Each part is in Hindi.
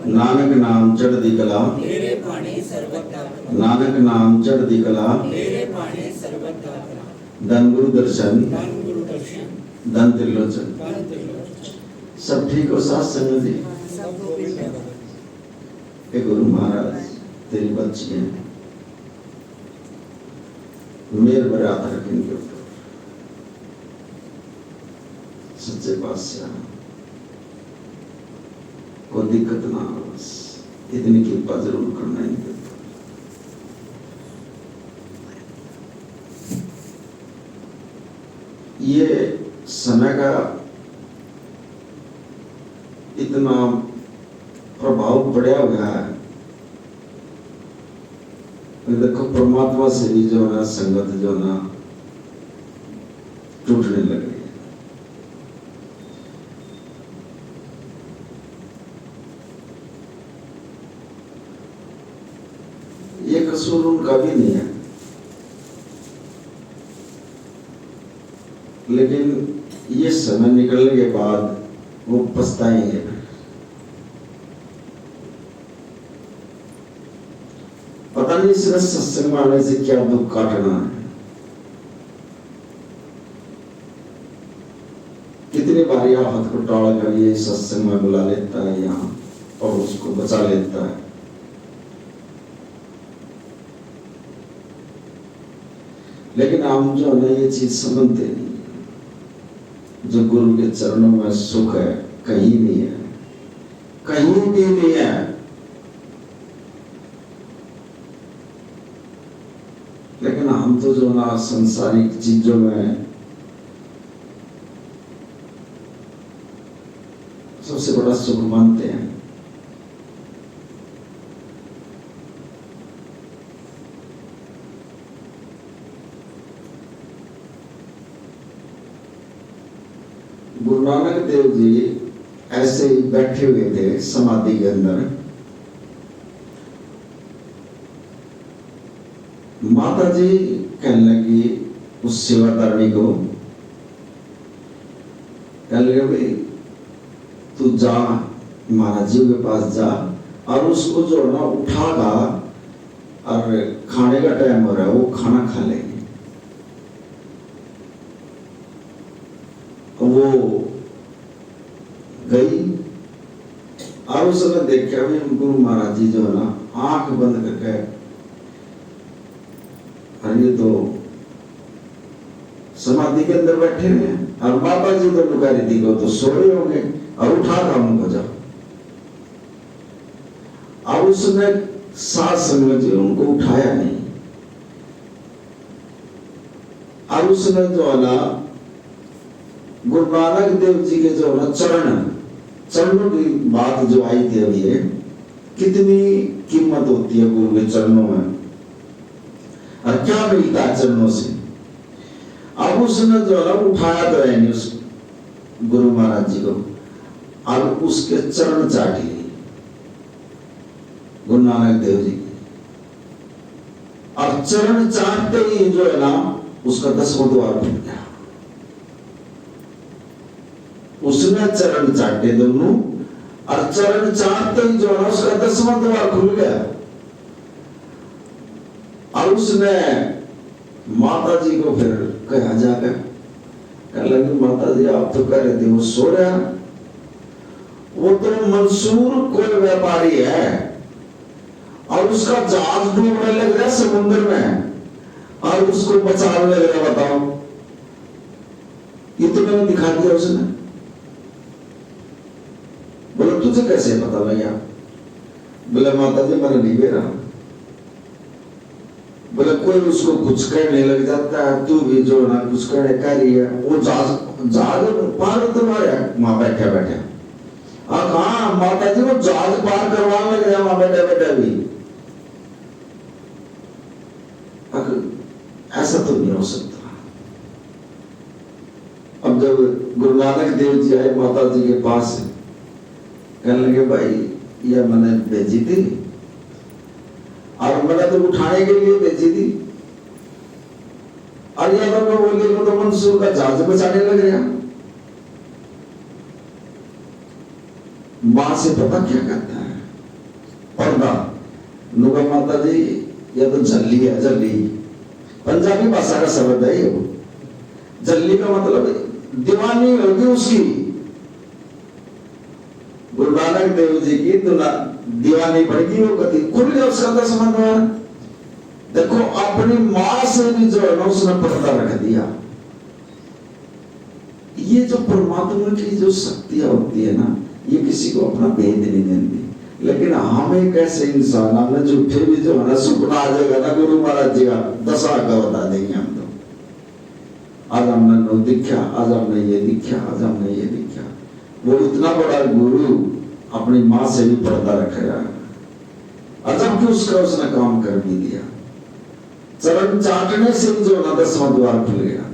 नानक नाम चढ़दी कला, नानक नाम चढ़दी कला, धन गुरु दर्शन, धन त्रिलोचन। सब ठीक हो साथ संग जी? गुरु महाराज तेरी बच्ची है, मेर बरात रख इनके ऊपर, सच्चे पातशाह को दिक्कत ना हो, बस इतनी कृपा जरूर करना इनके ऊपर। ये समय का इतना प्रभाव पड़ा हुआ है, देखो परमात्मा से भी जो ना संगत जो ना टूटने लग रही है। ये कसूर उनका भी नहीं है, लेकिन ये समय निकलने के बाद वो पछताएंगे। पता नहीं सिर्फ सत्संग में आने से क्या दुख काटना है। कितनी बार आफत को टाल कर ये सत्संग में बुला लेता है यहाँ और उसको बचा लेता है। लेकिन हम जो है ये चीज समझते नहीं, जो गुरु के चरणों में सुख है कहीं नहीं है, कहीं भी नहीं है। लेकिन हम तो जो ना संसारिक चीजों में सबसे बड़ा सुख मानते हैं। गुरु नानक देव जी ऐसे ही बैठे हुए थे समाधि के अंदर। माता जी कहने लगी उस सेवादारणी को, कहने लगे भाई तू जा महाराज जी के पास जा और उसको जो ना उठागा और खाने का टाइम हो रहा है, वो खाना खा लेंगे। वो गई और उस समय देखा भी गुरु महाराज जी जो है ना आंख बंद करके, अरे तो समाधि के अंदर बैठे हुए हैं और माता जी तो लुका रही थी को तो सोए होंगे और उठा था उनको जब। अब उसने साथ संगत जी उनको उठाया नहीं और उसने जो है ना गुरु नानक देव जी के जो ना चरणों की बात जो आई थी अभी, कितनी कीमत होती है गुरु के चरणों में और क्या मिलता है चरणों से। अब उसने जो है उठाया तो है नहीं उस गुरु महाराज जी को, अब उसके चरण चाट लिए गुरु नानक देव जी और चरण चाटते ही जो है ना उसका 10वां द्वार खुल गया। उसने चरण चाटे दोनों और चरण चाटते ही जो है ना उसका 10वां द्वार खुल गया। और उसने माता जी को फिर कहा जाकर, कहने लगी माता जी आप तो कह रहे थे वो सो रहा, वो तो मंसूर कोई व्यापारी है और उसका जहाज डूबने लग रहा है समुद्र में और उसको बचाने लग रहा। बताओ ये तो मैंने दिखा दिया उसने। बोले तुझे कैसे पता भैया? बोले माता जी मैंने नहीं बेरा। बोले कोई उसको कुछ कहने लग जाता है, तू भी जो ना कुछ कहने कह रही है, वो जहाज पार तुम्हारे वहां बैठे बैठे। हाँ माता जी वो जहाज पार करवाने लग रहे वहां बैठे बैठे भी। ऐसा तो नहीं हो सकता। अब जब गुरु नानक देव जी आए माता जी के पास, कहने लगे भाई यह मैंने भेजी थी और मैंने तो उठाने के लिए भेजी थी और यह तो बोले वो तो मंसूर का जहाज बचाने लग गया। मां से पता क्या कहता है? पर्दा। नुगा माता जी यह तो झल्ली है, झल्ली पंजाबी भाषा का शब्द है ये। झल्ली का मतलब दीवानी होगी उसकी। गुरु नानक देव जी की तो दीवानी बढ़गी वो कथी खुल गया उसका 10 मंदिर। देखो अपनी मां से भी जो है ना उसने पर्दा रख दिया। ये जो परमात्मा की जो शक्तियां होती है ना, ये किसी को अपना भेद नहीं देती। लेकिन हम एक ऐसे इंसान, हमने झूठे भी जो है ना सुपना आ जाएगा ना गुरु महाराज जी का 10 का बता देंगे हम तो। आज हमने नो दिखा, आज हमने ये दिखा, आज हमने ये दिखा। वो इतना बड़ा गुरु अपनी मां से भी पर्दा रखेगा। अजब कि उसका उसने काम कर भी दिया। चरण चाटने से जो ना 10वां द्वार खुल गया।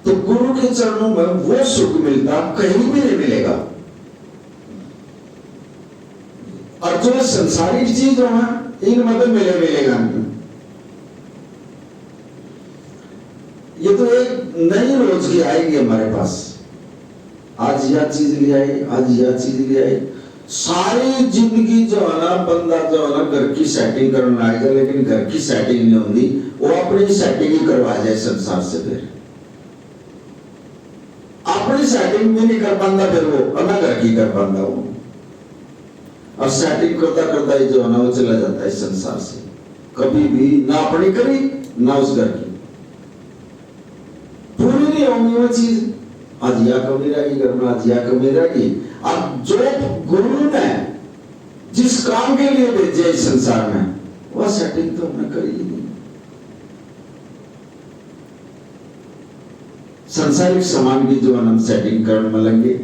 तो गुरु के चरणों में वो सुख मिलता कहीं भी नहीं मिलेगा। और जो संसारिक चीज जो है इन मदद मिलेगा नहीं। ये तो एक नई रोज की आएगी हमारे पास। आज यह चीज ले आई, आज यह चीज ले आई। सारी जिंदगी जो है ना बंदा जो है ना घर की सेटिंग करना आएगा, लेकिन घर की सेटिंग नहीं होती। वो अपनी सेटिंग ही करवा जाए संसार से। फिर अपनी सेटिंग भी नहीं कर पाता, फिर वो अपना घर की कर पाता वो। और सेटिंग करता करता ही जो है ना वो चला जाता है संसार से। कभी भी ना अपनी करी ना उस घर की पूरी नहीं होगी वो चीज। आज यह कमी रहेगी घर में, आज यह कमी रहेगी। अब जो गुरु ने जिस काम के लिए भेजे इस संसार में, वह सेटिंग तो हमने करी ही नहीं। संसारिक सामान की जो हम सेटिंग करने में लगे,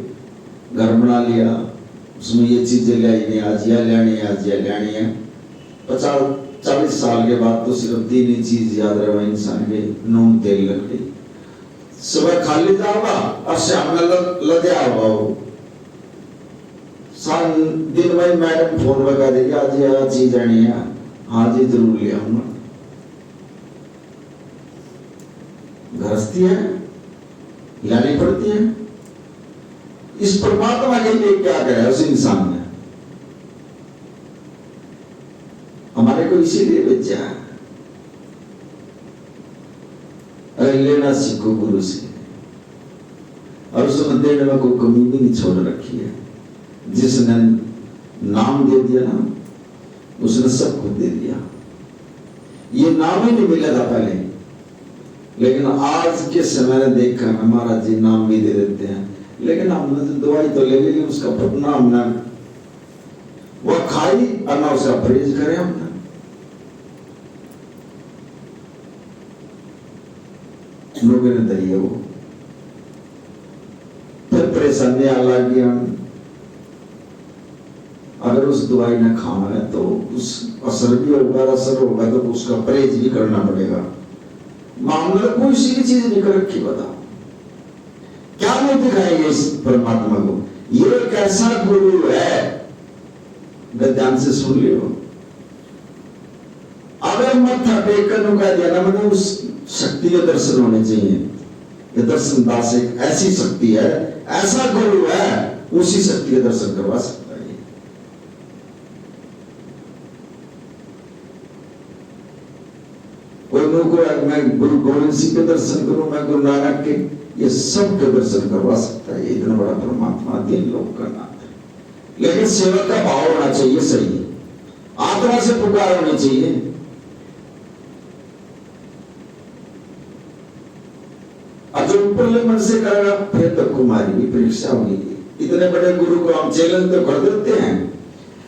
घर बना लिया, उसमें ये चीजें ले आई नहीं, आज यह लेनी है, आज यह लेनी है। 50-40 साल के बाद तो सिर्फ 3 ही चीज याद रहे इंसान के, नून तेल लकड़ी। सुबह खाली जाओगा और शाम में लदे आओगा। दिन में मैडम फोन लगा देगी, आज यह चीज आनी है, हाँ जी जरूर ले आऊंगा। गृहस्थी है, लानी पड़ती है। इस परमात्मा के लिए क्या करे उस इंसान ने? हमारे को इसीलिए भेजा है। अरे लेना सीखो गुरु से। और उसने देने में कोई कमी भी नहीं छोड़ रखी है। जिसने नाम दे दिया ना, उसने सब कुछ दे दिया। ये नाम ही नहीं मिला था पहले, लेकिन आज के समय में देखा महाराज जी नाम भी दे देते हैं। लेकिन हमने तो दवाई तो ले ली, उसका पटना हमने वो खाई और ना उसका परहेज करे हमने। लोगों ने दरिया वो फिर परेशानी आ लगी। अगर उस दवाई ने खाना है तो उस असर भी होगा, असर होगा तो उसका परहेज भी करना पड़ेगा। मामला कोई सी भी चीज नहीं कर रखी। बताओ क्या नहीं दिखाएंगे इस परमात्मा को? ये एक ऐसा गुरु है, ध्यान से सुन लियो। अगर मत्था टेक कर कह दिया ना, मतलब उस शक्ति के दर्शन होने चाहिए। ये दर्शन दास एक ऐसी शक्ति है, ऐसा गुरु है, उसी शक्ति के दर्शन करवा सकता है। मैं गुरु गोविंद सिंह के दर्शन करूं, मैं गुरु नानक के, ये सब के दर्शन करवा सकता है। इतना बड़ा परमात्मा 3 लोक का नाथ है। लेकिन सेवक का भाव होना चाहिए सही, आत्मा से पुकार होनी चाहिए। जो ऊपरले मन से करेगा फिर तो कुमारी की परीक्षा होगी। इतने बड़े गुरु को हम चैलेंज तो कर देते हैं,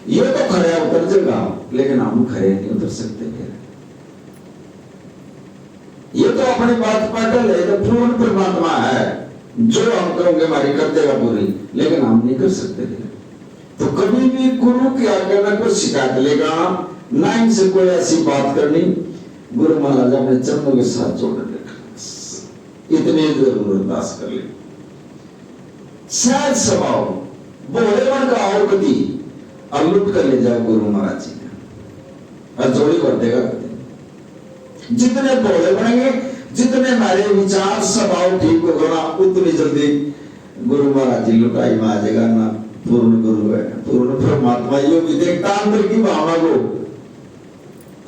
ये तो खड़े उतर जाएगा, लेकिन हम खड़े नहीं उतर सकते। फिर ये तो अपनी बात पाटल है, तो पूर्ण परमात्मा है, जो हम कहोगे हमारी कर देगा पूरी, लेकिन हम नहीं कर सकते। तो कभी भी गुरु की आज्ञा में कोई शिकायत लेगा ना, इनसे कोई ऐसी बात करनी। गुरु महाराज अपने चरणों के साथ जोड़ रखा, इतने जरूर अरदास कर ले। सहज स्वभाव बोलेवन का और कदी और लुट कर ले जाओ गुरु महाराज जी ने, और जोड़ी कर देगा। जितने बोले बनेंगे जितने हमारे विचार स्वभाव ठीक होगा ना उतनी जल्दी गुरु महाराज जी लुटाई में आ जाएगा ना। पूर्ण गुरु है, पूर्ण परमात्मा। यो भी देखता अंदर की भावना को,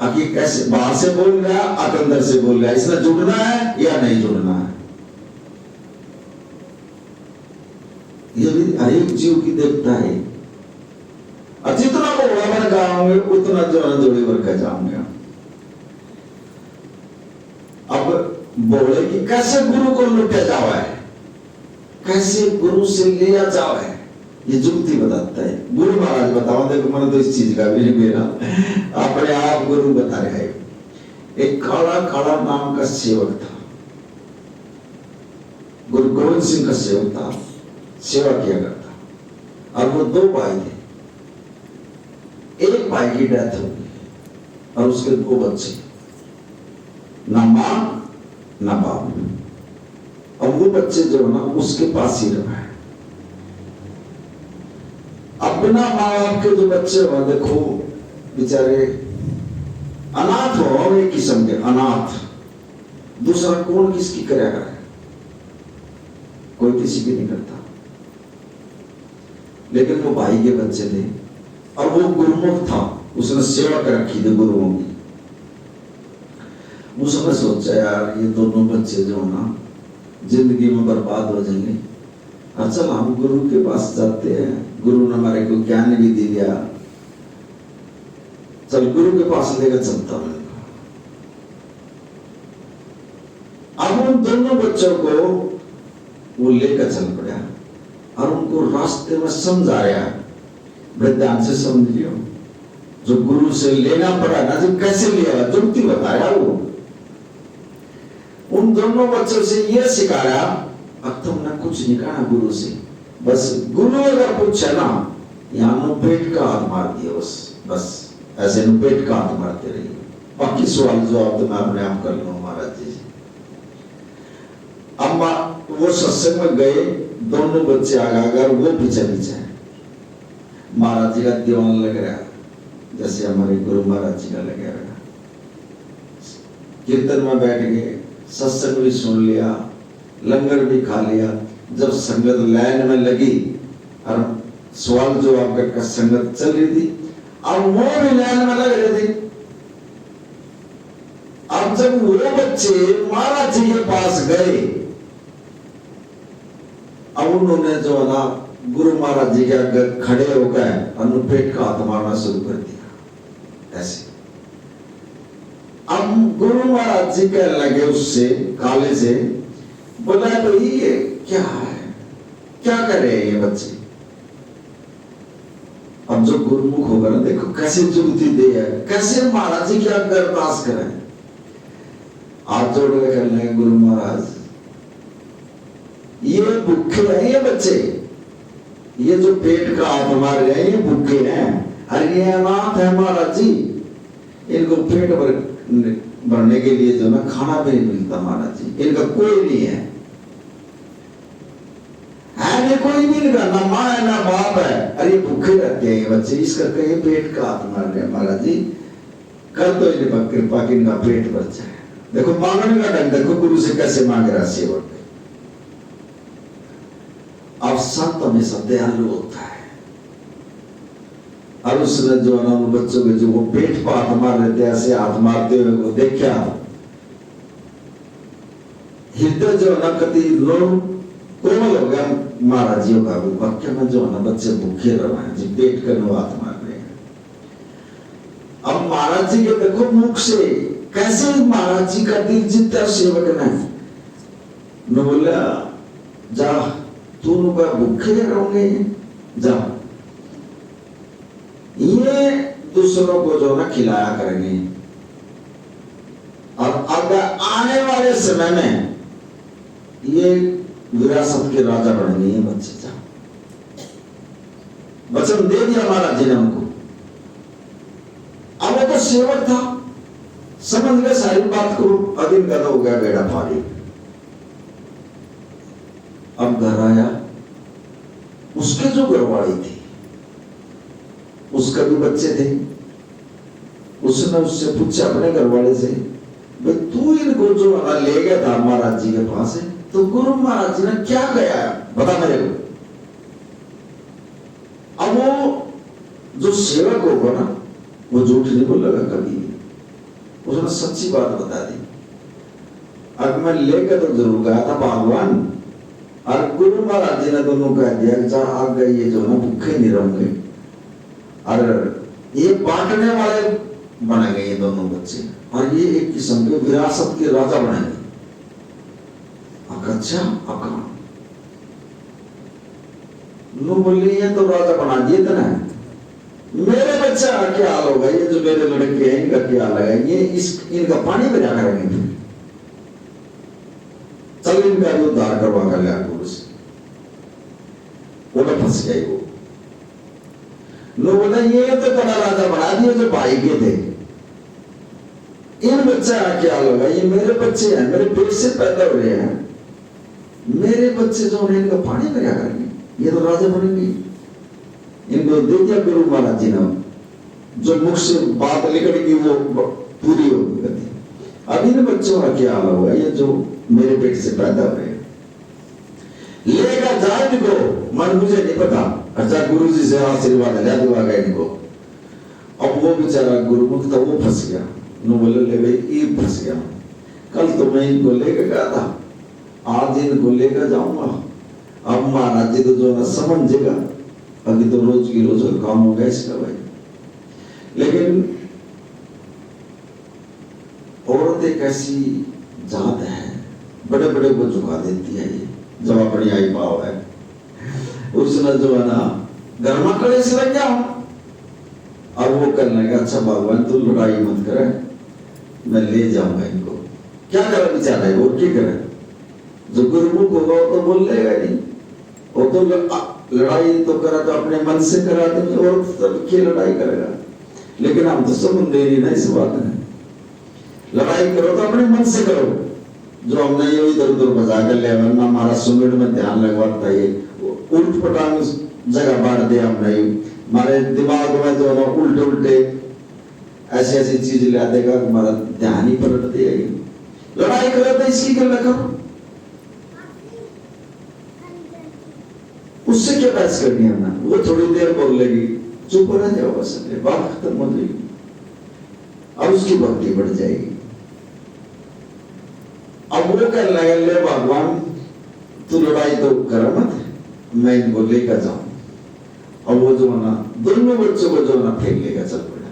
आखिर कैसे बाहर से बोल रहा है, अंदर से बोल रहा है, इसमें जुड़ना है या नहीं जुड़ना है। ये भी हर एक जीव की देखता है। और जितना बोला मैं गाऊंगे उतना जो है जोड़ी भर का जाऊंगा। अब बोले कि कैसे गुरु को लुटा जावा है, कैसे गुरु से लिया जावा है, ये जुक्ति बताता है। गुरु महाराज बताओ, देखो मैंने तो इस चीज का भी नहीं मेरा अपने आप गुरु बता रहे हैं। एक काला काला नाम का सेवक था, गुरु गोविंद सिंह का सेवक था, सेवा किया करता। और वो दो भाई थे, एक भाई की डेथ हो गई और उसके दो बच्चे, ना मां ना बाप। और वो बच्चे जो ना उसके पास ही रहा है। अपना माँ बाप के जो बच्चे हो देखो बेचारे अनाथ हो, एक किस्म के अनाथ। दूसरा कौन किसकी करेगा, कोई किसी की नहीं करता। लेकिन वो भाई के बच्चे थे और वो गुरुमुख था, उसने सेवा कर रखी थी गुरुओं की। उसने सोचा यार ये दोनों बच्चे जो ना जिंदगी में बर्बाद हो जाएंगे, चल हम गुरु के पास जाते हैं, गुरु ने हमारे को ज्ञान भी दे दिया, चल गुरु के पास लेकर चलता हूं। अब उन दोनों बच्चों को वो लेकर चल पड़ा और उनको रास्ते में समझा रहा, बड़े ध्यान से समझियो, जो गुरु से लेना पड़ा ना, जो कैसे लिया जुक्ति बता रहा वो। उन दोनों बच्चों से ये सिखा रहा, अब तुमने कुछ नहीं कहा गुरु से, बस गुरु अगर पूछे ना, यहाँ नो पेट का हाथ मार दिया, बस ऐसे नो पेट का हाथ मारते रहिए, बाकी सवाल जवाब तो मैं अपने आप कर लूंगा महाराज जी। अम्मा वो सत्संग में गए, दोनों बच्चे आगे वो पीछे पीछे। महाराज जी का दीवान लग रहा जैसे हमारे गुरु महाराज जी का लग रहा। कीर्तन में बैठ गए, सत्संग भी सुन लिया, लंगर भी खा लिया। जब संगत लाइन में लगी और सवाल जवाब करके संगत चल रही थी, अब वो भी लाइन में लग रहे थे। अब जब वो बच्चे महाराज जी के पास गए, अब उन्होंने जो है ना गुरु महाराज जी के आगे खड़े हो गए और पेट का हाथ मारना शुरू कर दिया ऐसे। अब गुरु महाराज जी कहने लगे उससे, काले से, बोला तो ये क्या है, क्या कर रहे हैं ये बच्चे। अब जो गुरुमुख होगा ना, देखो कैसे जुगती दे है, कैसे महाराज जी की आगे अरदास करें, हाथ जोड़ के कहने लगे गुरु महाराज ये भूखे हैं ये बच्चे, ये जो पेट का हाथ मार रहे हैं ये भूखे हैं, अरे ये अनाथ है महाराज जी, इनको पेट भरने के लिए जो ना खाना भी नहीं मिलता महाराज जी, इनका कोई नहीं है, नहीं कोई भी नहीं, ना माँ है ना बाप है, अरे भूखे रहते हैं ये बच्चे, इस करके ये पेट का हाथ मार रहे हैं महाराज जी, कर दो इन्हें कृपा कि इनका पेट भर जाए। देखो मांगने का ढंग देखो, गुरु से कैसे मांग रहा सेवक। अब संत हमेशा दयालु होता है, और उसने जो है ना उन बच्चों के जो वो पेट पर हाथ मार रहे थे, ऐसे हाथ मारते हुए को देखा, हृदय जो है ना कति लोग कोमल हो गया महाराज जी का। वाक्य में जो है ना बच्चे भूखे रह रहे हैं जी, पेट कर हाथ मार रहे हैं। अब महाराज जी के देखो मुख से कैसे महाराज जी का दिल जीता सेवक ने बोला, जा तू भूखे रहोगे, जा ये दूसरों को जो ना खिलाया करेंगे, और अगर आने वाले समय में ये विरासत के राजा बनेंगे ये बच्चे। जा वचन दे दिया महाराज जी ने उनको। अब वो तो सेवक था, समझ गए सारी बात को, अधीन गदा हो गया बेड़ा पारी। अब घर आया, उसके जो घरवाली थी उसका भी बच्चे थे, उसने उससे पूछा अपने घरवाले से, भाई तू इन इनको जो ले गया था महाराज जी के पास है, तो गुरु महाराज जी ने क्या कहा बता मेरे को। अब वो जो सेवक होगा ना, वो झूठ नहीं बोलेगा कभी भी, उसने सच्ची बात बता दी। अब मैं लेकर तो जरूर गया था भगवान, और गुरु महाराज जी ने दोनों कह दिया कि आप गए ये जो ना भूखे नहीं रहेंगे, और ये बांटने वाले बनेंगे ये दोनों बच्चे, और ये एक किस्म के विरासत के राजा बनेंगे। अच्छा अका नो बोले ये तो राजा बना दिए थे ना, मेरे बच्चा क्या हाल होगा, ये जो मेरे लड़के हैं इनका क्या हाल है, ये इनका पानी में क्या करेंगे, चल इनका भी उद्धार करवा कर लिया गुरु से। वो फंस गए वो लोग बोला ये तो बड़ा राजा बना दिए जो भाई के थे, इन बच्चा क्या होगा, ये मेरे बच्चे हैं, मेरे पेट से पैदा हो रहे हैं, मेरे बच्चे जो उन्हें इनका पानी में क्या करेंगे, ये तो राजा बनेंगे। इनको दे दिया गुरु महाराज जी ने, जो मुख से बात निकलेगी वो पूरी होगी। अब इन बच्चों का क्या हाल होगा, ये जो मेरे पेट से पैदा हो रहे हैं, लेगा जाए इनको, मन मुझे नहीं पता। अच्छा गुरु जी से आशीर्वाद लिया दिवा गया इनको। अब वो बेचारा गुरुमुख था, वो फंस गया, नो बोले ले भाई ये फंस गया, कल तो मैं इनको लेकर गया था, आज इनको लेकर जाऊंगा। अब महाराज जी तो जो ना समझेगा, अभी तो रोज की रोज काम होगा इसका भाई। लेकिन औरत एक ऐसी जात है, बड़े बड़े को झुका देती है ये, जब अपनी आई पाव है उसने जो है ना घर में कड़े से लग गया। अब वो करने लगा, अच्छा भगवान तू लड़ाई मत करे, मैं ले जाऊंगा इनको। क्या करे बेचारा है वो, क्या करे, जो गुरुमुख होगा वो तो बोल लेगा नहीं, वो तो लड़ाई तो करा तो अपने मन से करा देंगे, और तब क्या लड़ाई करेगा। लेकिन हम तो समझते ही ना इस बात में, लड़ाई करो तो अपने मन से करो, जो हमने ये इधर उधर बजा कर लिया, वरना हमारा सुमिर में ध्यान लगवाता है, उल्ट पटांग जगह बांट दिया हमने, हमारे दिमाग में जो है उल्टे उल्टे ऐसी ऐसी चीज ला देगा, हमारा ध्यान ही पलट देगा। लड़ाई करो तो इसकी गल करो, उससे क्या बहस करनी है ना, वो थोड़ी देर बोल लेगी, चुप हो जाओ बस, बात खत्म हो जाएगी, अब उसकी भक्ति बढ़ जाएगी। अब वो कहने लगा ले भगवान तू लड़ाई तो कर मत, मैं इनको लेकर जाऊं। और वो जो ना दोनों बच्चों को जो ना फेंक लेकर चल पड़ा,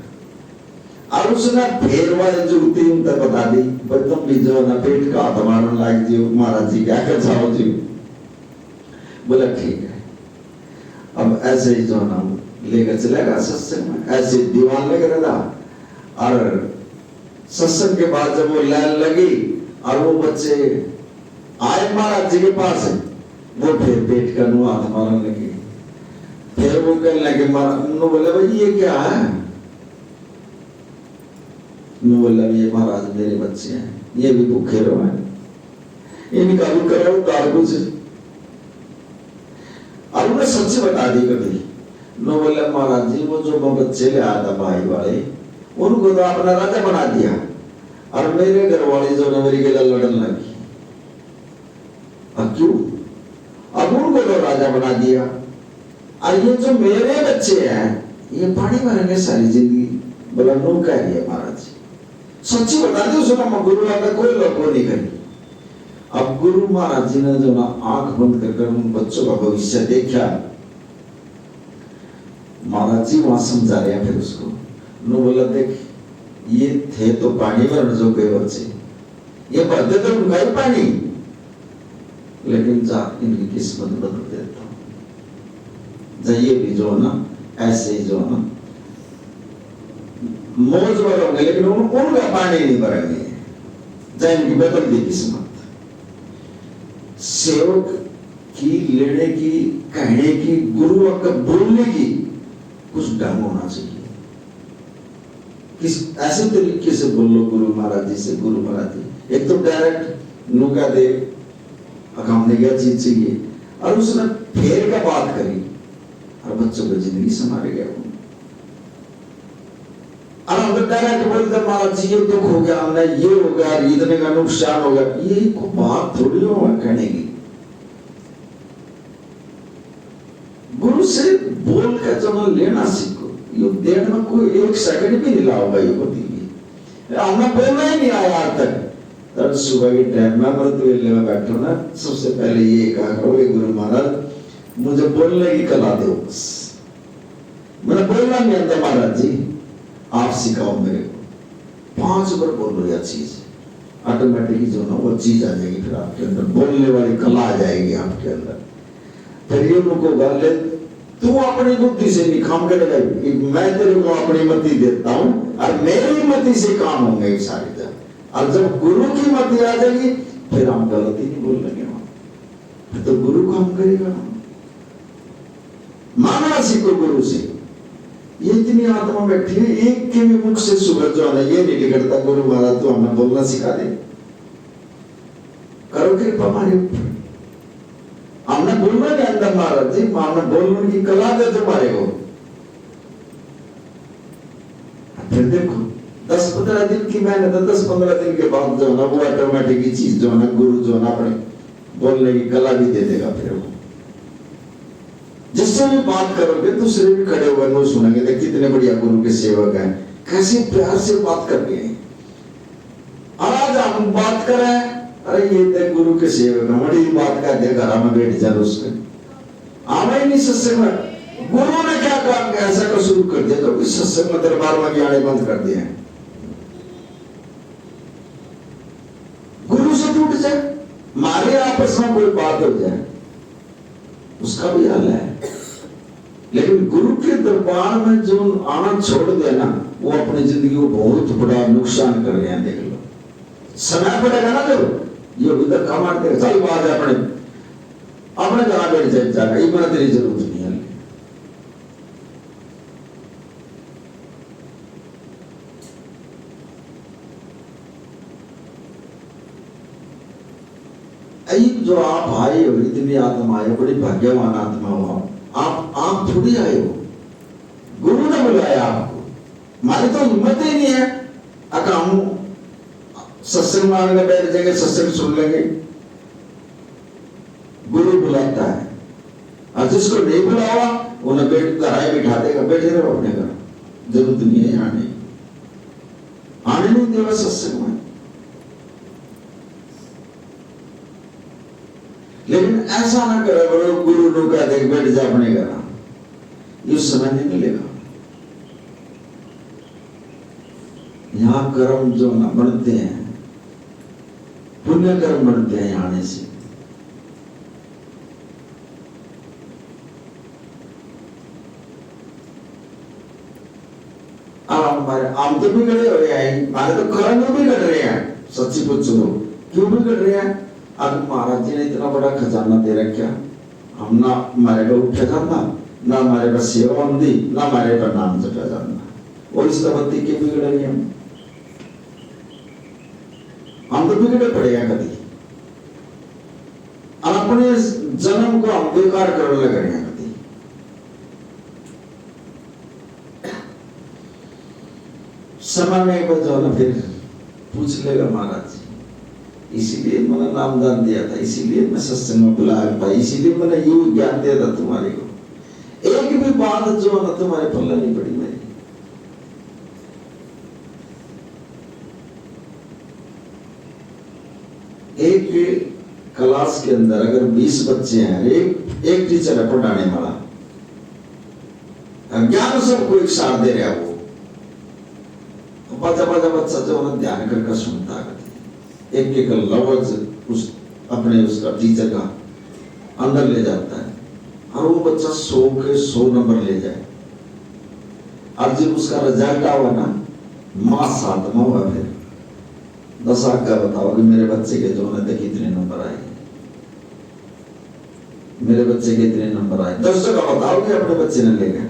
और उसने फेर वाले जो तीन तक बता दी, तुम भी जो ना पेट का हाथ मारने लाग जी, महाराज जी क्या कर जाओ जी। बोला ठीक है। अब ऐसे ही जो ना लेकर चलेगा सत्संग में, ऐसे दीवान लेकर रहा, और सत्संग के बाद जब वो लाइन लगी और वो बच्चे आए महाराज जी के पास, वो फिर पेट का नु हाथ मारने लगे। फिर वो कहने लगे, नु बोला भाई ये क्या है, नु बोला ये महाराज मेरे बच्चे हैं, ये भी भूखे रहो हैं, इनका भी करो उद्धार कुछ। और उन्हें सच्ची बता दी कभी, नु बोला महाराज जी वो जो बच्चे ले आया था भाई वाले, उनको तो अपना राजा बना दिया, और मेरे घर वाले जो ना मेरी गला लड़न लगी। अब क्यों, अब उनको तो राजा बना दिया, और ये जो मेरे बच्चे हैं ये पानी भरेंगे सारी जिंदगी। बोला नो कह दिया महाराज, सच्ची बता दी उसने, गुरु आकर कोई लोगों नहीं करी। अब गुरु महाराज जी ने जो ना आंख बंद कर उन बच्चों का भविष्य देखा, महाराज जी वहां समझा रहे हैं। फिर उसको नो बोला देख ये थे तो पानी भरने जो गए बच्चे, ये भरते तो उनका ही पानी, लेकिन जा इनकी किस्मत बदल देता हूं, जाइए भी जो ना ऐसे ही जो ना मौज भरोगे, लेकिन उनका पानी नहीं भरेंगे, जाए इनकी बदल दी किस्मत। सेवक की लेने की, कहने की, गुरु का बोलने की कुछ ढंग होना चाहिए। किस ऐसे तरीके से बोलो गुरु महाराज जी से, गुरु महाराज जी एक तो डायरेक्ट नुका दे हमने क्या चीज चाहिए, और उसने फेर का बात करी और बच्चों को जिंदगी संभाल गया। और हम तो डायरेक्ट बोलते महाराज जी ये दुख हो गया, हमने ये हो गया, इतने का नुकसान हो गया, ये को बात थोड़ी हो कहने की। गुरु से बोल के जो लेना सीखो, ये देर में कोई एक सेकंड भी नहीं लाओ भाई को दी। हमने बोलना ही नहीं आया आज तक। तब सुबह के टाइम में अमृत वेले में बैठो ना, सबसे पहले ये कहा करो गुरु महाराज मुझे बोलने की कला दो बस। मैंने बोलना नहीं आता महाराज जी, आप सिखाओ मेरे को। 5 बार बोलो यह चीज, ऑटोमेटिकली जो ना वो चीज आ जाएगी, फिर आपके अंदर बोलने वाली कला आ जाएगी आपके अंदर। फिर ये उनको गाले तू अपनी बुद्धि से नहीं काम करेगा, मैं तेरे को अपनी मति देता हूं और मेरी मति से काम होंगे ये सारी जगह। और जब गुरु की मति आ जाएगी फिर हम गलती नहीं बोल लगे, फिर तो गुरु काम करेगा ना। मानना सीखो गुरु से। ये इतनी आत्मा बैठी है, एक के भी मुख से सुगंध जो है ये नहीं निकलता गुरु महाराज तो हमें बोलना सिखा दे, करो कृपा हमारे ऊपर। हमने बोलना नहीं अंदर महाराज जी, हमने बोलने की कला दे तुम्हारे को। फिर देखो 10-15 दिन की मेहनत, 10-15 दिन के बाद जो है ना वो ऑटोमेटिक चीज जो है ना गुरु जो है ना अपने बोलने की कला भी दे देगा। फिर वो जिससे भी बात करोगे दूसरे भी खड़े हुए वो सुनेंगे, देख कितने बढ़िया गुरु के सेवक हैं, कैसे प्यार से बात करते हैं। और आज हम बात करें, अरे ये देख गुरु के सेवक हैं, बड़ी बात कर दे घर में बैठ जाए उसके आवे ही नहीं सत्संग में। गुरु ने क्या काम ऐसा कर शुरू कर दिया तो सत्संग में दरबार में जाने बंद कर दिए। गुरु से टूट जाए, मारे आपस में कोई बात हो जाए, उसका भी हाल है। लेकिन गुरु के दरबार में जो आना छोड़ देना वो अपनी जिंदगी को बहुत बड़ा नुकसान कर रहे हैं। देख लो समय पड़ेगा ना, तो ये उधर काम आते हैं, चल बात है अपने अपने जगह बैठ जाएगा, ये बना तेरी जरूरत नहीं है। जो आप आए हो, इतनी आत्मा आए, बड़ी भाग्यवान आत्मा हो आप थोड़ी आए हो, गुरु ने बुलाया आपको। हमारी तो हिम्मत ही नहीं है, अगर हम सत्संग मांगने बैठ जाएंगे, सत्संग सुन लेंगे। गुरु बुलाता है और जिसको नहीं बुलावा उन्हें घर बिठा देगा, बैठे रहो अपने घर, जरूरत नहीं है आने नहीं देगा सत्संग में। लेकिन ऐसा ना करे बड़ो गुरु नो कह दे बैठ जा अपने घर, ये समय नहीं मिलेगा। यहाँ कर्म जो ना बढ़ते हैं, पुण्य कर्म बढ़ते हैं आने से। हम तो बिगड़े हो रहे हैं, हमारे तो कर्म भी बिगड़ रहे हैं। सच्ची पूछो तो क्यों बिगड़ रहे हैं? अब महाराज जी ने इतना बड़ा खजाना दे रखा, हम ना हमारे को उठा जाता, ना हमारे पर सेवा दी, ना हमारे पर नाम जपा जाता, और इस तरह के बिगड़ रहे हैं। हम तो बिगड़े पड़े हैं कभी, और अपने जन्म को हम बेकार करने लगे हैं कभी। समय में एक बार जो ना फिर पूछ लेगा महाराज जी, इसीलिए मैंने नामदान दिया था, इसीलिए मैं सत्संग में बुलाया था, इसीलिए मैंने ये ज्ञान दिया था तुम्हारे को। एक भी बात जो ना तुम्हारे पल्ले नहीं पड़ी मेरी। एक क्लास के अंदर अगर 20 बच्चे हैं, एक टीचर है पढ़ाने वाला, ज्ञान सबको एक साथ दे रहा है, वो बच्चा जो ना ध्यान करके सुनता है, एक एक लफ्ज उस अपने उसका टीचर का अंदर ले जाता है, और वो बच्चा 100 के 100 नंबर ले जाए। और जब उसका रिजल्ट आवा ना, मां साथ में हुआ, फिर 10 का बताओ कि मेरे बच्चे के जो ना कितने नंबर आए, मेरे बच्चे के इतने नंबर आए। 10 का बताओ कि अपने बच्चे ने लेगा।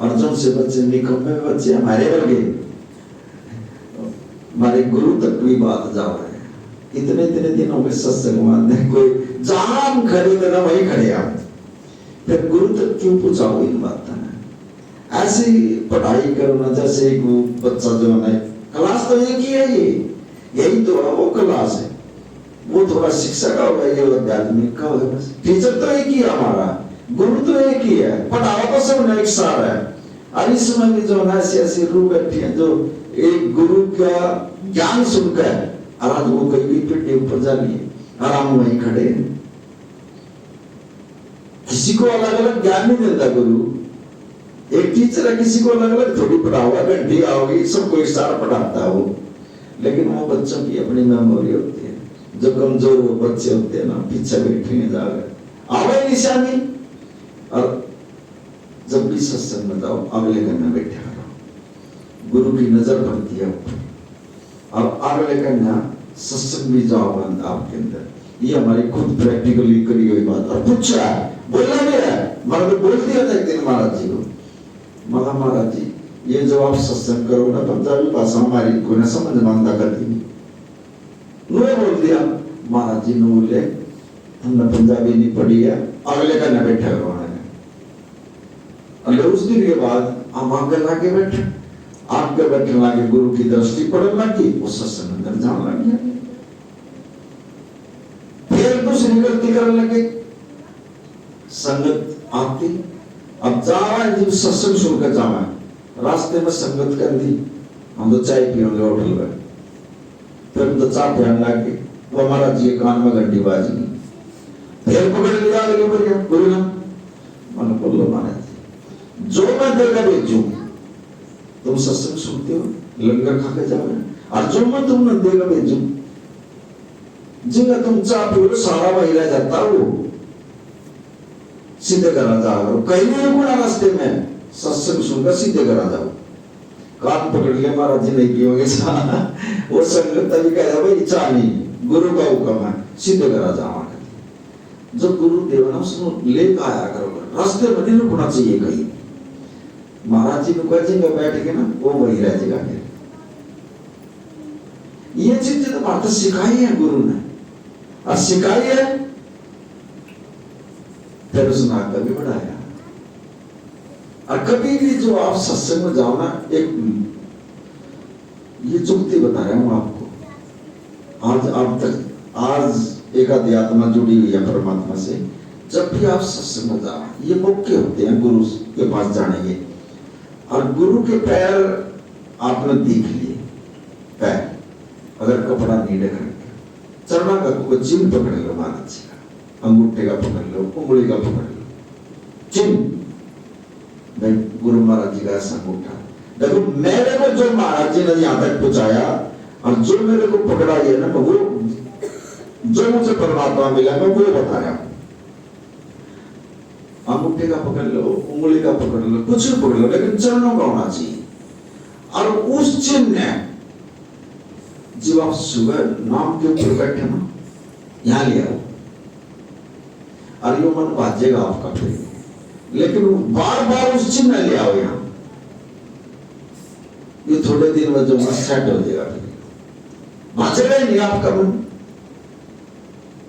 और जो से बच्चे निकम्मे बच्चे हमारे वर्गे, हमारे गुरु तक भी बात जा रहा है। इतने इतने दिनों में सत्संग में कोई जहां हम खड़े थे ना वहीं खड़े आप, फिर गुरु तक क्यों पूछाओ इन बात है? ऐसी पढ़ाई करो ना जैसे एक बच्चा जो है, क्लास तो एक ही है, ये यही तो है, वो क्लास है, वो थोड़ा शिक्षा का होगा, ये आध्यात्मिक का होगा, बस टीचर तो एक ही है हमारा, गुरु तो एक ही है, पढ़ावा तो सब ने एक सार है। और इस समय में जो है ऐसी ऐसी रूह बैठी है जो एक गुरु का ज्ञान सुनकर और आज वो कहीं भी पेटे ऊपर जा लिए आराम वहीं खड़े हैं। किसी को अलग अलग ज्ञान नहीं देता गुरु, एक टीचर है, किसी को अलग अलग थोड़ी पढ़ाओगा, घंटी आओगी, सबको एक साथ पढ़ाता है वो, लेकिन वो बच्चों की अपनी मेमोरी होती है। जो कमजोर वो बच्चे होते हैं ना, पीछे बैठे जाओगे आवे निशानी, और जब भी सत्संग में जाओ अगले घर में बैठे रहो, गुरु की नजर पड़ती है ऊपर, और अगले कन्या सत्संग भी जाओ बंद आपके अंदर। ये हमारी खुद प्रैक्टिकली करी हुई बात, और पूछा बोलना भी है, मगर बोल दिया था एक दिन महाराज जी को, मगर महाराज जी ये जो आप सत्संग करो ना पंजाबी भाषा हमारी कोई ना समझ मानता करती नहीं, नुए बोल दिया महाराज जी ने, बोले हमने पंजाबी नहीं पढ़ी है, अगले कन्या बैठा करो। उस दिन के बाद हम आगे लाके बैठे, आगे बैठने लगे, गुरु की दृष्टि पड़ने लगी, वो सत्संग अंदर जाने लग गया। फिर दूसरी गलती करने लगे, संगत आती, अब जा रहा है जब सत्संग सुनकर जाना, रास्ते में संगत कर दी, हम तो चाय पियोगे होटल में, फिर हम तो चाय पियाने लगे, वो हमारा जी कान में घंटी बाज गई, फिर पकड़ लिया लगे बढ़िया गुरु ने, मैंने बोलो महाराज जो मैं देगा भेजूं, तुम सत्संग सुनते हो, लंगर खा के जाओगे, और जो मैं तुमने देगा भेजूं, जिनका तुम चाह पियो सारा वही रह जाता, वो सीधे करा जाओ, कहीं नहीं रुकना रास्ते में, सत्संग सुनकर सीधे करा जाओ। कान पकड़ लिया महाराज जी नहीं पियोगे चाह, वो संगत तभी कह भाई चाह नहीं, गुरु का हुक्म है, सीधे करा जाओ। जो गुरु देव ना उसको लेकर आया करो, रास्ते में नहीं रुकना चाहिए कहीं। महाराज जी को कहेंगे बैठ के ना, वो वही रह जाएगा। ये चीज तो बात सिखाई है गुरु ने, और सिखाई है, फिर उसने आगे भी बढ़ाया। और कभी भी जो आप सत्संग में जाओ ना, एक ये जुक्ति बता रहा हूं आपको, आज आप तक आज एक अध्यात्मा जुड़ी हुई है परमात्मा से, जब भी आप सत्संग में जाओ, ये मौके होते हैं गुरु के पास जाने के, और गुरु के पैर आपने देख लिए, पैर अगर कपड़ा नीले करके, चरणा का कोई चिन्ह पकड़ लो महाराज जी का, अंगूठे का पकड़ लो, उंगली का पकड़ लो, चिन्ह गुरु महाराज जी का ऐसा अंगूठा। देखो मेरे को जो महाराज जी ने यहाँ तक पहुंचाया, और जो मेरे को पकड़ा है ना, वो जो मुझे परमात्मा मिला मैं वो बता रहा हूं। अंगूठे का पकड़ लो, उंगली का पकड़ लो, कुछ भी पकड़ लो, लेकिन चरणों का होना चाहिए। और उस चिन्ह ने जब आप सुबह नाम के ऊपर बैठे ना, यहां ले आओ, और यो मन बाजेगा आपका फिर, लेकिन बार बार उस चिन्ह ले आओ यहां, ये थोड़े दिन में जो सेट हो जाएगा, फिर बाजेगा ही नहीं आपका मन,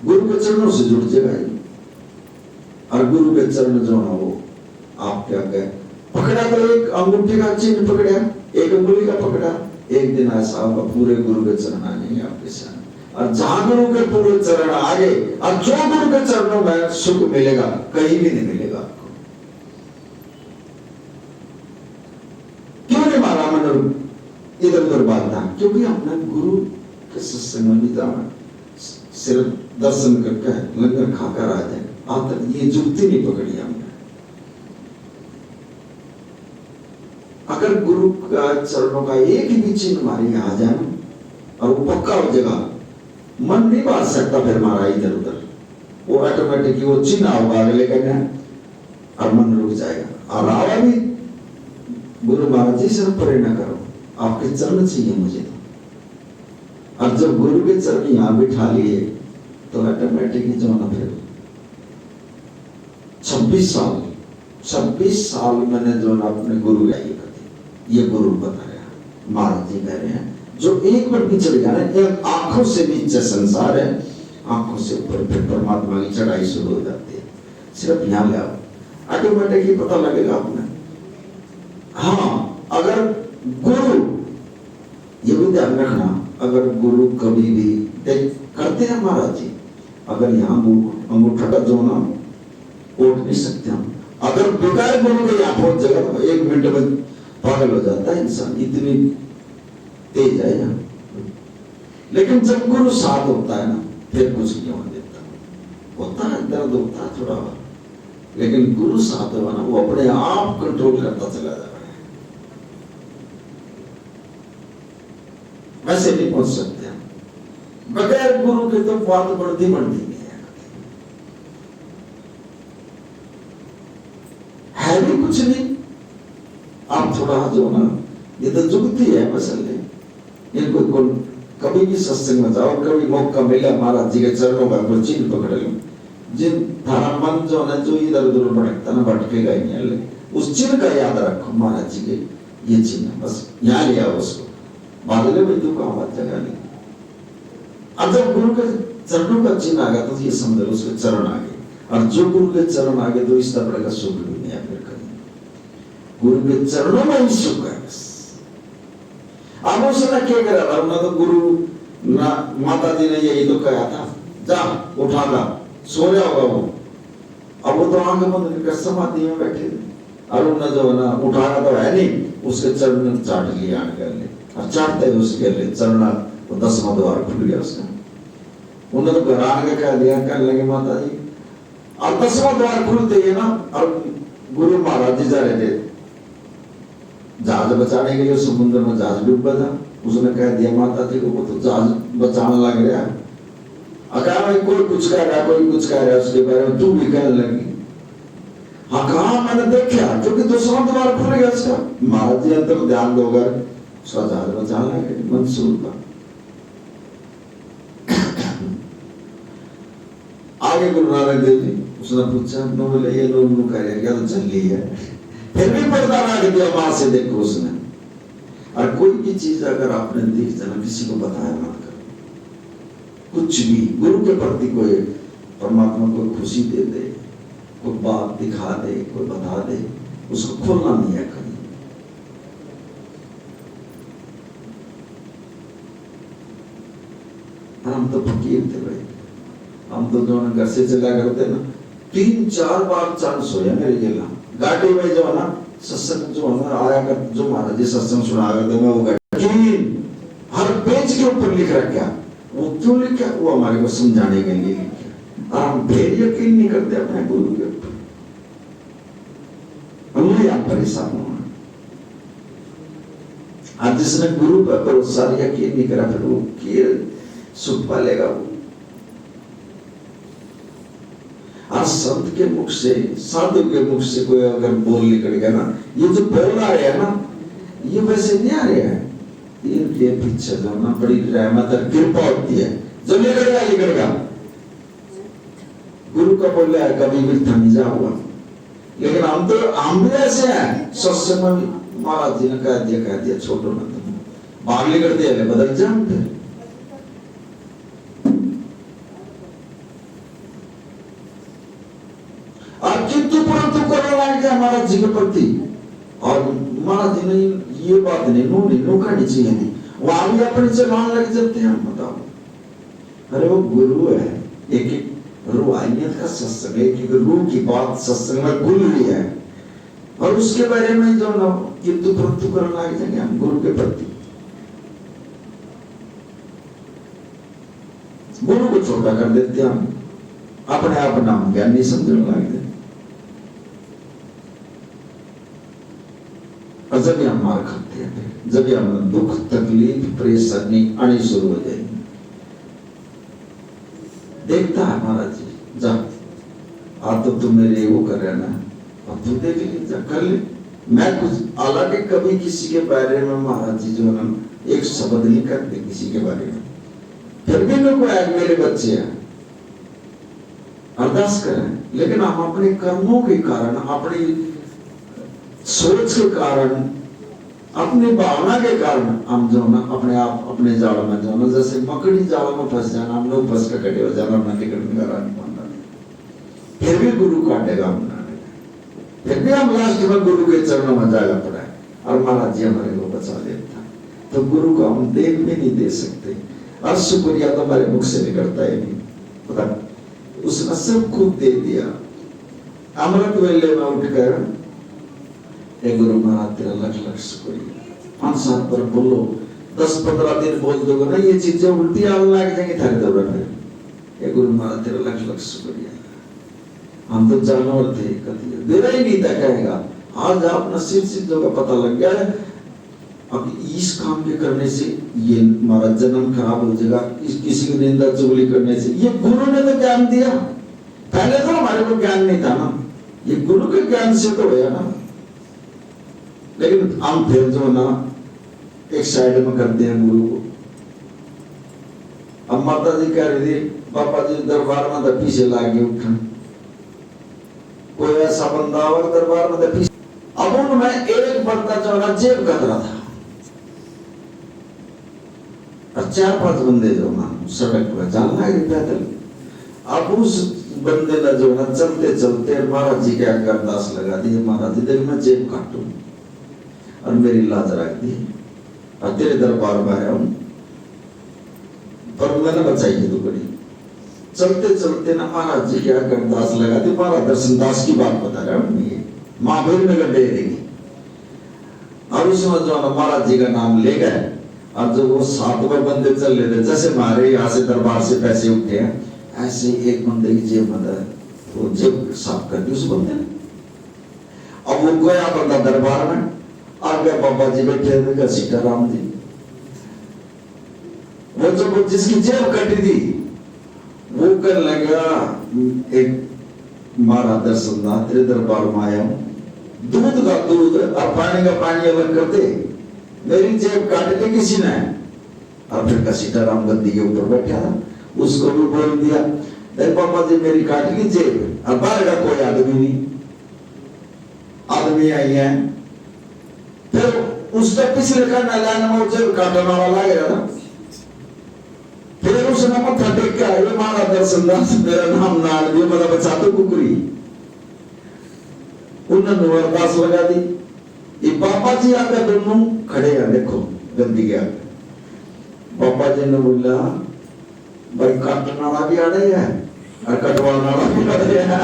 गुरु के चरणों से जुड़ जाएगा। और गुरु के चरण जो है वो आपके आगे पकड़ा, तो एक अंगूठे का चिन्ह पकड़ा, एक उंगली का पकड़ा, एक दिन ऐसा होगा पूरे गुरु के चरण आ जाएंगे आपके सामने, और जहां गुरु के पूरे चरण आ गए, और जो गुरु के चरणों में सुख मिलेगा कहीं भी नहीं मिलेगा आपको। क्यों नहीं मारा मन इधर उधर बांधना, क्योंकि हमने गुरु के सत्संग में नहीं जाना, सिर्फ दर्शन करके लंगर खाकर आ जाए, आज तक ये जुक्ति नहीं पकड़ी हमने। अगर गुरु का चरणों का एक ही चिन्ह हमारे यहाँ आ जाए और वो पक्का हो जाएगा, मन नहीं बांध सकता फिर हमारा इधर उधर, वो ऑटोमेटिकली वो चिन्ह होगा अगले कहना, और मन रुक जाएगा। और आवा भी गुरु महाराज जी से प्रेरणा करो, आपके चरण चाहिए मुझे तो। और जब गुरु के चरण यहाँ बिठा लिए तो ऑटोमेटिकली जो ना, फिर 26 साल मैंने जो ना अपने गुरु ये गुरु बता रहा, महाराज जी कह रहे हैं, जो एक बार भी चढ़ जाना, एक आंखों से नीचे संसार है, आंखों से ऊपर फिर परमात्मा की चढ़ाई शुरू हो जाती है। सिर्फ यहाँ ले आओ, ऑटोमेटिकली पता लगेगा आपने, हाँ, अगर गुरु, ये भी ध्यान रखना, अगर गुरु कभी भी देख करते हैं महाराज जी, अगर यहाँ अंगूठा का जो ना उठ नहीं सकते हम, अगर बगैर गुरु के यहाँ पहुंच जाएगा तो 1 मिनट में पागल हो जाता है इंसान, इतनी तेज है यहाँ। लेकिन जब गुरु साथ होता है ना, फिर कुछ नहीं होने देता, होता है दर्द होता है थोड़ा, लेकिन गुरु साथ होगा ना, वो अपने आप कंट्रोल करता चला जा रहा है। वैसे नहीं पहुंच सकते हम, बगैर गुरु के तो बात बढ़ती नहीं है भी कुछ नहीं। आप थोड़ा जो ना, ये तो जुगती है मसले, इनको कभी भी सत्संग में जाओ, कभी मौका मिला महाराज जी के चरणों का कोई चीज पकड़ लो, जिन थारा मन जो ना जो इधर उधर भटकता ना, भटकेगा ही नहीं, उस चिन्ह का याद रखो, महाराज जी के ये चिन्ह बस यहाँ ले आओ उसको, बादले में तो कहाँ बात जगह नहीं। अब जब गुरु के चरणों का चिन्ह आ गया तो ये समझ लो उसके चरण आ गए, और जो गुरु के चरण आ गए तो इस तरह का सुख भी नहीं है फिर कहीं, गुरु के चरणों में ही सुख है बस। अब उसने क्या करा था, उन्होंने तो गुरु ना माता जी ने यही तो कहा था, जा उठाना, सो रहा होगा वो, अब वो तो आंखें बंद करके समाधि में बैठे थे, और उन्होंने जो ना उठाना तो है नहीं, उसके चरण चाट लिया और चाटते उसके लिए चरण, वो 10वां द्वार खुल गया उसका। उन्होंने तो घर आके कह दिया, कहने लगे माता जी, अब 10वां द्वार खुलते ही ना, और गुरु महाराज जी जा रहे थे जहाज बचाने के लिए, समुद्र में जहाज डूबा था, उसने कह दिया माता जी को, वो तो जहाज बचाने लग रहा है, अगर कोई कुछ कह रहा है, कोई कुछ कह रहा है उसके बारे में, तू भी कहने लगी। हाँ कहा, मैंने देखा, क्योंकि 2वां द्वार खुल गया उसका, महाराज जी अंतर ध्यान दोगे, उसका जहाज बचाने लगे मंसूर का। आगे गुरु नानक देव जी, उसने पूछा, नो बोले ये लोग नु कह रहे क्या, तो चल ली है, फिर भी पर्दा रख दिया वहां से, देखो उसने। और कोई भी चीज अगर आपने देख जाना, किसी को बताया मत करो, कुछ भी गुरु के प्रति कोई परमात्मा को खुशी दे दे, कोई बात दिखा दे, कोई बता दे, उसको खोलना नहीं है कहीं। हम तो फकीर थे भाई, हम तो जो घर से चला करते ना, 3-4 बार चांस हो मेरे जिला गाड़ी में जो है ना, सत्संग जो है ना आया कर, जो महाराज जी सत्संग सुना करते, मैं वो गाड़ी हर पेज के ऊपर लिख रखा, वो क्यों लिखा, वो हमारे को समझाने के लिए लिखा, और हम फिर यकीन नहीं करते अपने गुरु के ऊपर, हम यहाँ परेशान हुआ। आज जिसने गुरु पर भरोसा यकीन नहीं करा, फिर वो सुख पालेगा वो। आज संत के मुख से, साधु के मुख से कोई अगर बोल निकल गया ना, ये जो बोल आ रहा है ना, ये वैसे नहीं आ रहा है, इनके पीछे जो ना बड़ी रहमत और कृपा होती है, जो निकलेगा। गुरु का बोल रहा है कभी भी थम जाऊंगा, लेकिन हम भी ऐसे हैं, सत्संग में महाराज जी ने कह दिया छोड़ो ना, तुम बाहर निकल दिया बदल जाओ फिर। किंतु परंतु करने लग गया महाराज जी के प्रति, और महाराज जी ने ये बात नहीं करनी चाहिए थी, वहां भी अपने चलाने लग जाते हैं। बताओ, अरे वो गुरु है, एक रूहानियत का सत्संग, एक रूह की बात सत्संग में गुरु ही है, और उसके बारे में जो ना किंतु परंतु करने लग जाएंगे हम गुरु के प्रति। गुरु को छोटा कर देते हम, अपने आप नाम ज्ञान नहीं समझने लगते। जब हम मार खाते हैं, जब हम दुख तकलीफ परेशानी आनी शुरू हो जाएगी, देखता है महाराज जी, जा आज तो तुम मेरे वो कर रहे ना, अब तू देख ले, जा कर ले। मैं कुछ हालांकि कभी किसी के बारे में महाराज जी जो है ना एक शब्द नहीं करते किसी के बारे में, फिर भी मेरे बच्चे हैं, अरदास करें, लेकिन हम अपने कर्मों के कारण, अपनी सोच के कारण, अपनी भावना के कारण हम जो ना अपने आप अपने जाल में जो ना, जैसे मकड़ी जाल में फंस जाना, हम लोग फंस कर कटे हो जाना, अपना निकलने का राह नहीं पाना, फिर भी गुरु काटेगा, फिर भी हम लास्ट में गुरु के चरणों में जाएगा पड़ा है। और महाराज जी हमारे को बचा लेता। तो गुरु को हम देख भी नहीं दे सकते, और शुक्रिया तो हमारे मुख से निकलता ही नहीं। पता उसने सब खुद दे दिया। अमृत वेले में उठकर, ए गुरु महाराज तेरा लख लख शुक्रिया। 5-7 बार बोलो, 10-15 दिन बोल दोगे ना, ये चीजें उल्टी आने लग जाएंगी थारे दौरान में। ए गुरु महाराज तेरा लख लख शुक्रिया। हम तो जानवर थे, कभी देना ही नहीं था कहेगा। आज आप नसीब चीजों का पता लग गया है। अब इस काम के करने से ये हमारा जन्म खराब हो जाएगा, किसी की निंदा चुगली करने से। ये गुरु ने तो ज्ञान दिया, पहले तो हमारे को ज्ञान नहीं था ना, ये गुरु के ज्ञान से तो होया ना। लेकिन हम फिर जो ना एक साइड में करते हैं गुरु को। अब माता जी कह रही थी पापा जी दरबार में तो पीछे लागे उठा, कोई ऐसा बंदा होगा दरबार में तो पीछे। अब उनमें एक बंदा जो ना जेब कत रहा था, और 4-5 बंदे जो ना सड़क पर चलना है पैदल। अब उस बंदे ने जो ना चलते चलते महाराज जी के आगे अरदास लगा दी, महाराज जी देख मैं जेब काटूं और मेरी लाज रख दी, और तेरे दरबार में आया हूं, पर मैंने बचाई है तो बड़ी। चलते चलते ना महाराज जी के आगे अरदास लगा दी। महाराज दर्शन दास की बात बता रहा हूं, ये महावीर में गड्ढे देगी। और उसमें जो ना महाराज जी का नाम ले गए, और जो वो 7वें बंदे चल रहे थे, जैसे हमारे यहाँ से दरबार से पैसे उठे हैं, ऐसे एक बंदे की जेब में वो जेब साफ कर दी उस बंदे ने। अब वो गया बंदा दरबार में, आगे बाबा जी बैठे थे सीताराम जी। वो जो जिसकी जेब कटी थी वो कर लगा, एक मारा दर्शन दा, तेरे दरबार में आया हूं, दूध का दूध और पानी का पानी अलग करते, मेरी जेब काट दी किसी ने। और फिर का सीताराम गद्दी के ऊपर बैठा था, उसको भी बोल दिया देख पापा जी मेरी काट ली जेब। अब बाहर का कोई आदमी नहीं, आदमी आई है, फिर उसने पिछले का नालान में जेब काटने वाला गया ना। फिर उसने मत्था टेक के आया, मारा दर्शन दास मेरा नाम नाल भी मतलब बचा तो कुकरी। उन्होंने अरदास लगा दी। ये पापा जी आगे दोनों खड़े हैं, देखो गद्दी के आगे। पापा जी ने बोला भाई काटने वाला भी आ रहे हैं और कटवाने वाला भी आ रहे हैं,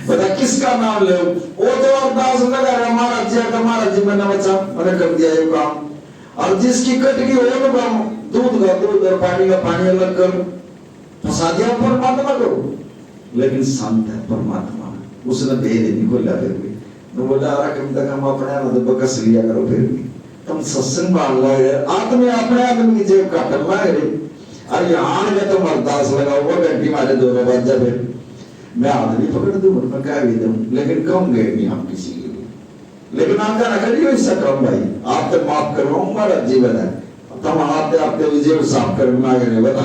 बता किसका नाम ले। वो तो अरदास लगा रहा, महाराज जी का महाराज जी मैंने बचा, मैंने कर दिया ये काम। और जिसकी कट गई वो काम, दूध का दूध और पानी का पानी अलग कर, फंसा दिया परमात्मा को। लेकिन शांत है परमात्मा, उसने भेद नहीं खोला। फिर भी तो बोला कम तक हम अपने आप तो बकस लिया करो, फिर भी तुम सत्संग मान लाए आदमी अपने आदमी की जेब काटन लाए रे। अरे यहाँ में तुम अरदास लगाओ, वो घंटी मारे 2 बज जा, फिर मैं आदमी पकड़ दूं, मैं कह भी दूं, लेकिन कम गए नहीं हम किसी के लिए। लेकिन आप ना करिए इसका कम भाई, आप तो माफ करवाऊं महाराज जी बता, तुम आपके विजय साफ कर मांगे बता।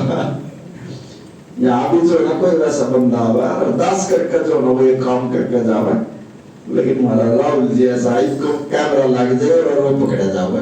यहाँ भी जो है ना कोई वैसा बंदा हुआ अरदास करके जो ना वो एक काम करके जावा, लेकिन हमारा राहुल जी ऐसा इसको कैमरा लग जाए और वो पकड़ा जावा।